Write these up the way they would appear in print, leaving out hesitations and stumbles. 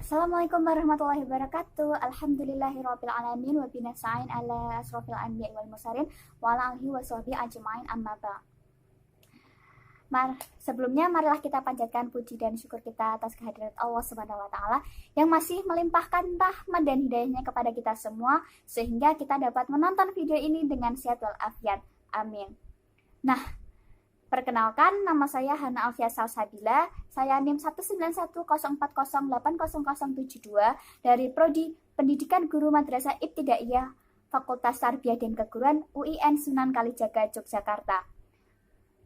Assalamualaikum warahmatullahi wabarakatuh. Alhamdulillahirrabbilalamin wa binasta'in ala asrofil anbiya wal mursalin wa ala alihi wa sahbihi ajma'in amma ba'd. Sebelumnya marilah kita panjatkan puji dan syukur kita atas kehadirat Allah Subhanahu wa taala yang masih melimpahkan rahmat dan hidayahnya kepada kita semua sehingga kita dapat menonton video ini dengan sehat walafiat. Amin. Nah, perkenalkan, nama saya Hana Alfia Salsabila. Saya NIM 19104080072 dari Prodi Pendidikan Guru Madrasah Ibtidaiyah Fakultas Tarbiyah dan Keguruan UIN Sunan Kalijaga, Yogyakarta.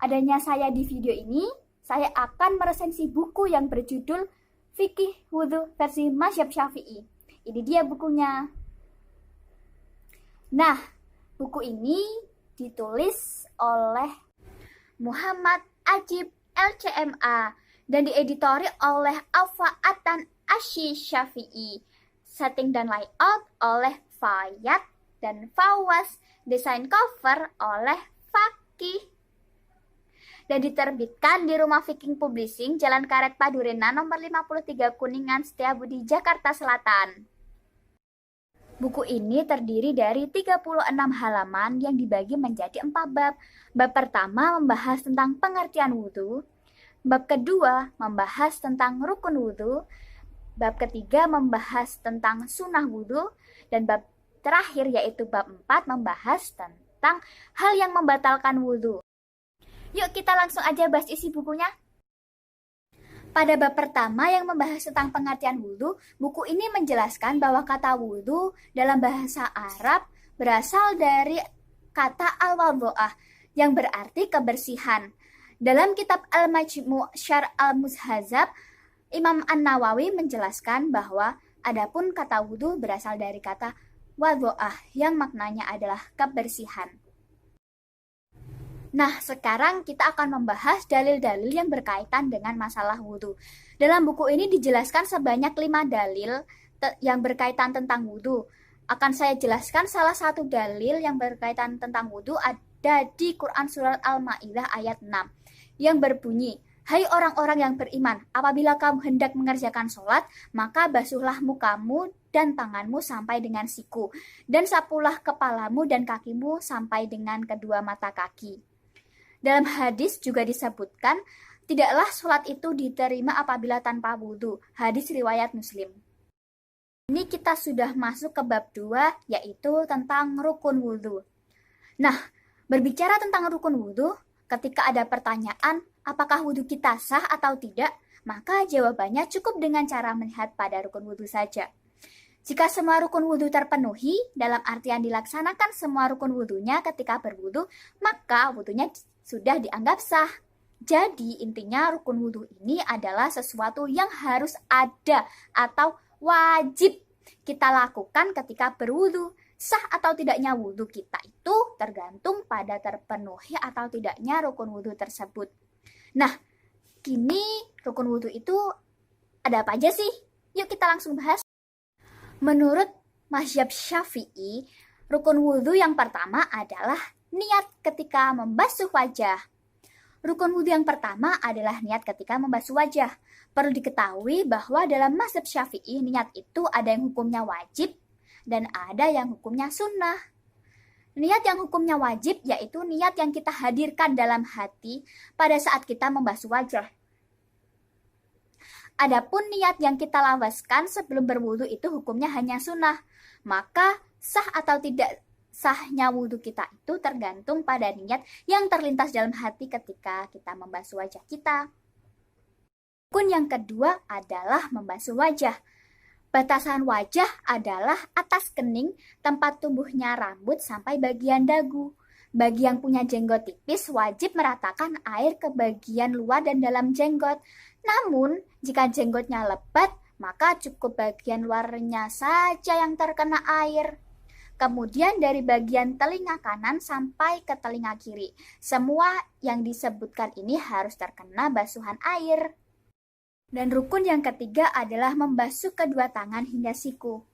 Adanya saya di video ini, saya akan meresensi buku yang berjudul Fikih Wudhu versi Mazhab Syafi'i. Ini dia bukunya. Nah, buku ini ditulis oleh Muhammad Ajib LCMA dan dieditori oleh Alfa Atan Asy Syafi'i. Setting dan layout oleh Fayat dan Fawaz. Desain cover oleh Fakih. Dan diterbitkan di Rumah Viking Publishing, Jalan Karet Padurena, nomor 53 Kuningan, Setiabudi, Jakarta Selatan. Buku ini terdiri dari 36 halaman yang dibagi menjadi 4 bab. Bab pertama membahas tentang pengertian wudhu. Bab kedua membahas tentang rukun wudhu. Bab ketiga membahas tentang sunnah wudhu. Dan bab terakhir yaitu bab 4 membahas tentang hal yang membatalkan wudhu. Yuk kita langsung aja bahas isi bukunya. Pada bab pertama yang membahas tentang pengertian wudhu, buku ini menjelaskan bahwa kata wudhu dalam bahasa Arab berasal dari kata al-wadho'ah yang berarti kebersihan. Dalam kitab Al-Majmu' Syarh Al-Muhadzab, Imam An-Nawawi menjelaskan bahwa adapun kata wudhu berasal dari kata wadho'ah yang maknanya adalah kebersihan. Nah, sekarang kita akan membahas dalil-dalil yang berkaitan dengan masalah wudhu. Dalam buku ini dijelaskan sebanyak 5 dalil yang berkaitan tentang wudhu. Akan saya jelaskan salah satu dalil yang berkaitan tentang wudhu ada di Quran Surat Al-Ma'idah ayat 6 yang berbunyi, "Hai orang-orang yang beriman, apabila kamu hendak mengerjakan sholat, maka basuhlah mukamu dan tanganmu sampai dengan siku, dan sapulah kepalamu dan kakimu sampai dengan kedua mata kaki." Dalam hadis juga disebutkan, tidaklah sholat itu diterima apabila tanpa wudhu. Hadis riwayat Muslim. Ini kita sudah masuk ke bab 2, yaitu tentang rukun wudhu. Nah, berbicara tentang rukun wudhu, ketika ada pertanyaan, apakah wudhu kita sah atau tidak, maka jawabannya cukup dengan cara melihat pada rukun wudhu saja. Jika semua rukun wudhu terpenuhi, dalam artian dilaksanakan semua rukun wudhunya ketika berwudhu, maka wudhunya sudah dianggap sah. Jadi intinya rukun wudhu ini adalah sesuatu yang harus ada atau wajib kita lakukan ketika berwudhu. Sah atau tidaknya wudhu kita itu tergantung pada terpenuhi atau tidaknya rukun wudhu tersebut. Nah, kini rukun wudhu itu ada apa aja sih? Yuk kita langsung bahas. Menurut mazhab Syafi'i, rukun wudhu yang pertama adalah niat ketika membasuh wajah. Rukun wudhu yang pertama adalah niat ketika membasuh wajah. Perlu diketahui bahwa dalam mazhab Syafi'i, niat itu ada yang hukumnya wajib dan ada yang hukumnya sunnah. Niat yang hukumnya wajib yaitu niat yang kita hadirkan dalam hati pada saat kita membasuh wajah. Adapun niat yang kita lafazkan sebelum berwudhu itu hukumnya hanya sunnah. Maka sah atau tidak sahnya wudhu kita itu tergantung pada niat yang terlintas dalam hati ketika kita membasuh wajah kita. Rukun yang kedua adalah membasuh wajah. Batasan wajah adalah atas kening, tempat tumbuhnya rambut sampai bagian dagu. Bagi yang punya jenggot tipis wajib meratakan air ke bagian luar dan dalam jenggot. Namun, jika jenggotnya lebat, maka cukup bagian luarnya saja yang terkena air. Kemudian dari bagian telinga kanan sampai ke telinga kiri. Semua yang disebutkan ini harus terkena basuhan air. Dan rukun yang ketiga adalah membasuh kedua tangan hingga siku.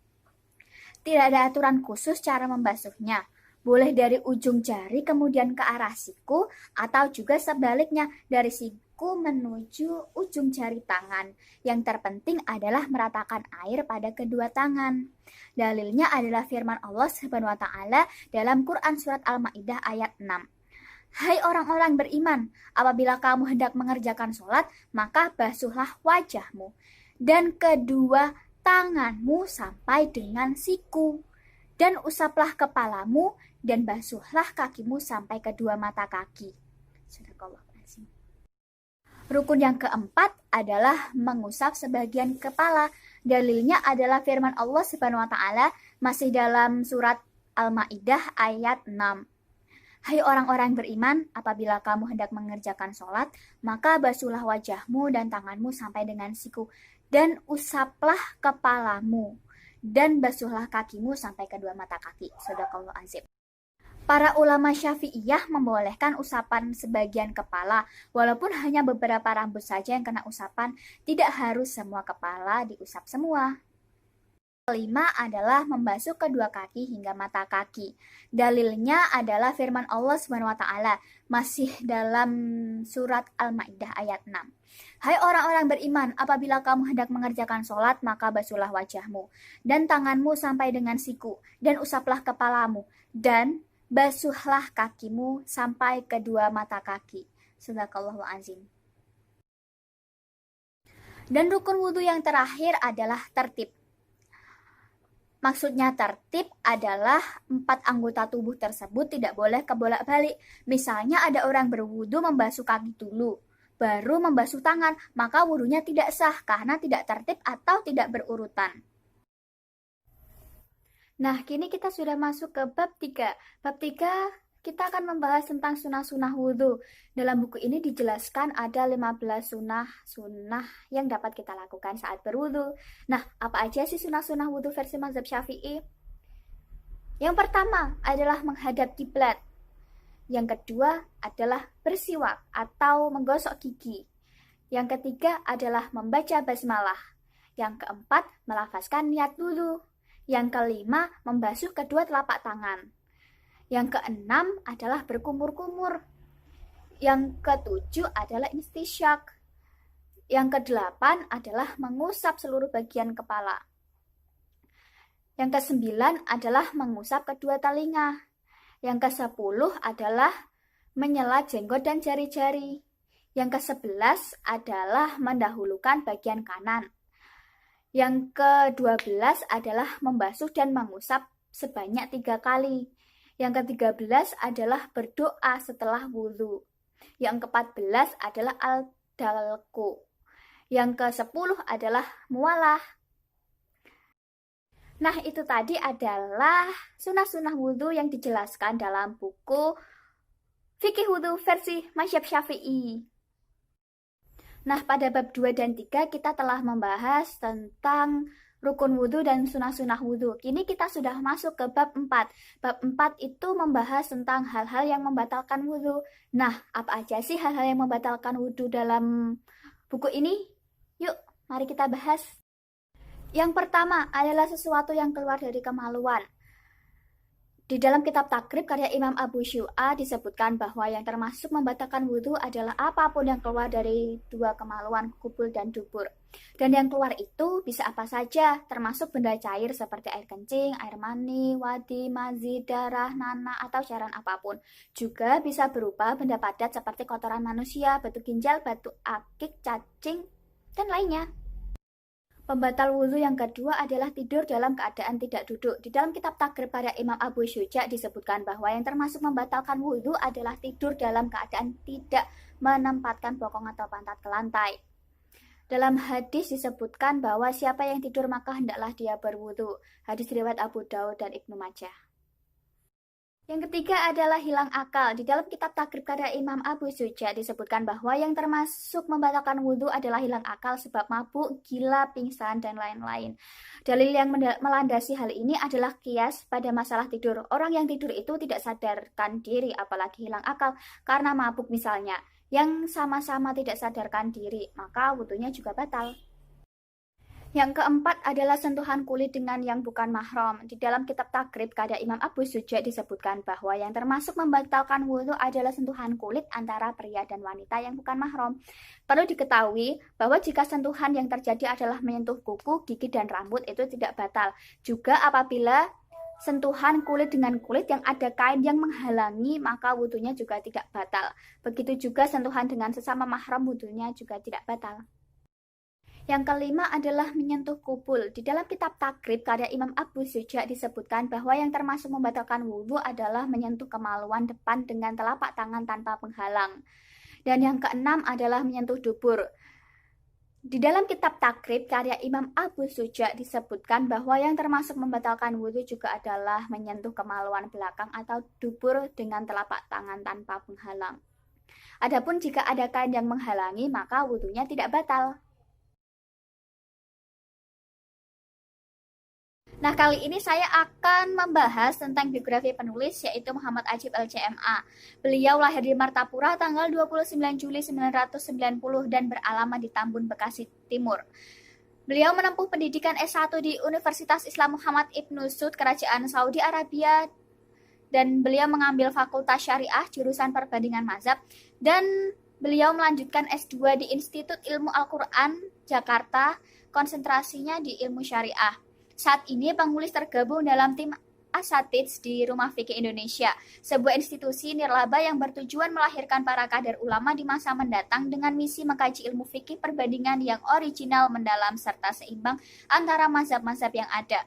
Tidak ada aturan khusus cara membasuhnya. Boleh dari ujung jari kemudian ke arah siku, atau juga sebaliknya dari kuku menuju ujung jari tangan. Yang terpenting adalah meratakan air pada kedua tangan. Dalilnya adalah firman Allah Subhanahu wa taala dalam Quran surat Al-Maidah ayat 6. Hai orang-orang beriman, apabila kamu hendak mengerjakan sholat, maka basuhlah wajahmu dan kedua tanganmu sampai dengan siku, dan usaplah kepalamu dan basuhlah kakimu sampai kedua mata kaki. Sadaqallahul-azim. Rukun yang keempat adalah mengusap sebagian kepala. Dalilnya adalah firman Allah Subhanahu wa taala masih dalam surat Al-Maidah ayat 6. Hai orang-orang beriman, apabila kamu hendak mengerjakan sholat, maka basuhlah wajahmu dan tanganmu sampai dengan siku, dan usaplah kepalamu, dan basuhlah kakimu sampai kedua mata kaki. Shadaqallahul azim. Para ulama Syafi'iyah membolehkan usapan sebagian kepala, walaupun hanya beberapa rambut saja yang kena usapan, tidak harus semua kepala diusap semua. Kelima adalah membasuh kedua kaki hingga mata kaki. Dalilnya adalah firman Allah Subhanahu wa taala masih dalam surat Al-Maidah ayat 6. Hai orang-orang beriman, apabila kamu hendak mengerjakan sholat, maka basuhlah wajahmu dan tanganmu sampai dengan siku, dan usaplah kepalamu, dan basuhlah kakimu sampai kedua mata kaki. Shadaqallahul azim. Dan rukun wudhu yang terakhir adalah tertib. Maksudnya tertib adalah 4 anggota tubuh tersebut tidak boleh kebolak-balik. Misalnya ada orang berwudhu membasuh kaki dulu, baru membasuh tangan, maka wudhunya tidak sah karena tidak tertib atau tidak berurutan. Nah, kini kita sudah masuk ke bab 3. Bab 3 kita akan membahas tentang sunnah-sunnah wudhu. Dalam buku ini dijelaskan ada 15 sunnah yang dapat kita lakukan saat berwudhu. Nah, apa aja sih sunnah-sunnah wudhu versi mazhab Syafi'i? Yang pertama adalah menghadap kiblat. Yang kedua adalah bersiwak atau menggosok gigi. Yang ketiga adalah membaca basmalah. Yang keempat, melafazkan niat wudhu. Yang kelima, membasuh kedua telapak tangan. Yang keenam adalah berkumur-kumur. Yang ketujuh adalah istisyak. Yang kedelapan adalah mengusap seluruh bagian kepala. Yang kesembilan adalah mengusap kedua telinga. Yang ke-10 adalah menyela jenggot dan jari-jari. Yang ke-11 adalah mendahulukan bagian kanan. Yang ke-12 adalah membasuh dan mengusap sebanyak 3 kali. Yang ke-13 adalah berdoa setelah wudhu. Yang ke-14 adalah al-dalku. Yang ke-10 adalah mualah. Nah, itu tadi adalah sunnah-sunnah wudhu yang dijelaskan dalam buku Fikih Wudhu versi mazhab Syafi'i. Nah, pada bab 2 dan 3 kita telah membahas tentang rukun wudhu dan sunnah-sunnah wudhu. Kini kita sudah masuk ke bab 4. Bab 4 itu membahas tentang hal-hal yang membatalkan wudhu. Nah, apa aja sih hal-hal yang membatalkan wudhu dalam buku ini? Yuk, mari kita bahas. Yang pertama adalah sesuatu yang keluar dari kemaluan. Di dalam kitab Takrib karya Imam Abu Syu'a disebutkan bahwa yang termasuk membatalkan wudhu adalah apapun yang keluar dari 2 kemaluan, kubul dan dubur. Dan yang keluar itu bisa apa saja, termasuk benda cair seperti air kencing, air mani, wadi, mazi, darah, nanah, atau cairan apapun. Juga bisa berupa benda padat seperti kotoran manusia, batu ginjal, batu akik, cacing, dan lainnya. Pembatal wudhu yang kedua adalah tidur dalam keadaan tidak duduk. Di dalam kitab Takrib karya Imam Abu Syuja disebutkan bahwa yang termasuk membatalkan wudhu adalah tidur dalam keadaan tidak menempatkan bokong atau pantat ke lantai. Dalam hadis disebutkan bahwa siapa yang tidur maka hendaklah dia berwudhu. Hadis riwayat Abu Daud dan Ibnu Majah. Yang ketiga adalah hilang akal. Di dalam kitab Takrib karya Imam Abu Syuja disebutkan bahwa yang termasuk membatalkan wudhu adalah hilang akal sebab mabuk, gila, pingsan, dan lain-lain. Dalil yang melandasi hal ini adalah kias pada masalah tidur. Orang yang tidur itu tidak sadarkan diri, apalagi hilang akal, karena mabuk misalnya, yang sama-sama tidak sadarkan diri, maka wudhunya juga batal. Yang keempat adalah sentuhan kulit dengan yang bukan mahram. Di dalam kitab Takrib karya Imam Abu Suja disebutkan bahwa yang termasuk membatalkan wudhu adalah sentuhan kulit antara pria dan wanita yang bukan mahram. Perlu diketahui bahwa jika sentuhan yang terjadi adalah menyentuh kuku, gigi, dan rambut itu tidak batal. Juga apabila sentuhan kulit dengan kulit yang ada kain yang menghalangi, maka wudhunya juga tidak batal. Begitu juga sentuhan dengan sesama mahram, wudhunya juga tidak batal. Yang kelima adalah menyentuh kupul. Di dalam kitab Takrib karya Imam Abu Suja disebutkan bahwa yang termasuk membatalkan wudhu adalah menyentuh kemaluan depan dengan telapak tangan tanpa penghalang. Dan yang keenam adalah menyentuh dubur. Di dalam kitab Takrib karya Imam Abu Suja disebutkan bahwa yang termasuk membatalkan wudhu juga adalah menyentuh kemaluan belakang atau dubur dengan telapak tangan tanpa penghalang. Adapun jika ada kain yang menghalangi, maka wudhunya tidak batal. Nah, kali ini saya akan membahas tentang biografi penulis, yaitu Muhammad Ajib LCMA. Beliau lahir di Martapura tanggal 29 Juli 1990 dan beralamat di Tambun, Bekasi Timur. Beliau menempuh pendidikan S1 di Universitas Islam Muhammad Ibn Saud, Kerajaan Saudi Arabia, dan beliau mengambil Fakultas Syariah, jurusan Perbandingan Mazhab, dan beliau melanjutkan S2 di Institut Ilmu Al-Quran, Jakarta, konsentrasinya di ilmu syariah. Saat ini penulis tergabung dalam tim Asatidz di Rumah Fikih Indonesia, sebuah institusi nirlaba yang bertujuan melahirkan para kader ulama di masa mendatang dengan misi mengkaji ilmu fikih perbandingan yang original, mendalam, serta seimbang antara mazhab-mazhab yang ada.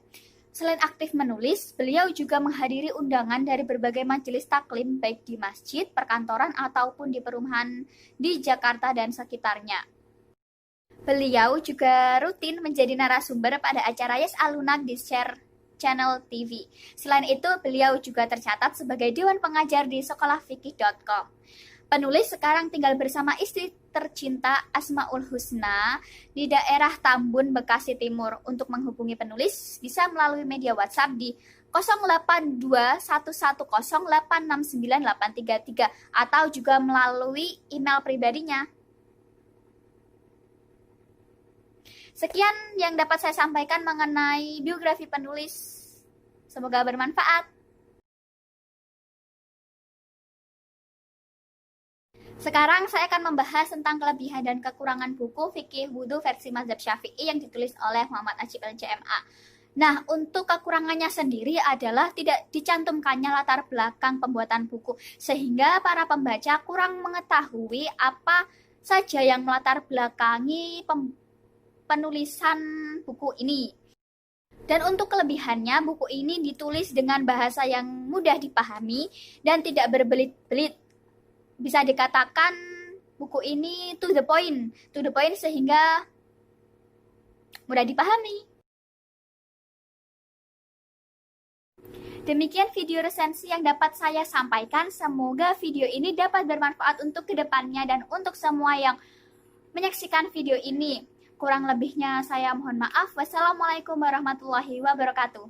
Selain aktif menulis, beliau juga menghadiri undangan dari berbagai majelis taklim baik di masjid, perkantoran, ataupun di perumahan di Jakarta dan sekitarnya. Beliau juga rutin menjadi narasumber pada acara Yes Alunak di Share Channel TV. Selain itu, beliau juga tercatat sebagai Dewan Pengajar di sekolahfikih.com. Penulis sekarang tinggal bersama istri tercinta Asmaul Husna di daerah Tambun, Bekasi Timur. Untuk menghubungi penulis bisa melalui media WhatsApp di 082110869833 atau juga melalui email pribadinya. Sekian yang dapat saya sampaikan mengenai biografi penulis. Semoga bermanfaat. Sekarang saya akan membahas tentang kelebihan dan kekurangan buku Fikih Wudhu versi Mazhab Syafi'i yang ditulis oleh Muhammad Ajib LCMA. Nah, untuk kekurangannya sendiri adalah tidak dicantumkannya latar belakang pembuatan buku, sehingga para pembaca kurang mengetahui apa saja yang melatar belakangi penulisan buku ini. Dan untuk kelebihannya, buku ini ditulis dengan bahasa yang mudah dipahami dan tidak berbelit-belit. Bisa dikatakan buku ini to the point sehingga mudah dipahami. Demikian video resensi yang dapat saya sampaikan. Semoga video ini dapat bermanfaat untuk kedepannya dan untuk semua yang menyaksikan video ini. Kurang lebihnya saya mohon maaf. Wassalamualaikum warahmatullahi wabarakatuh.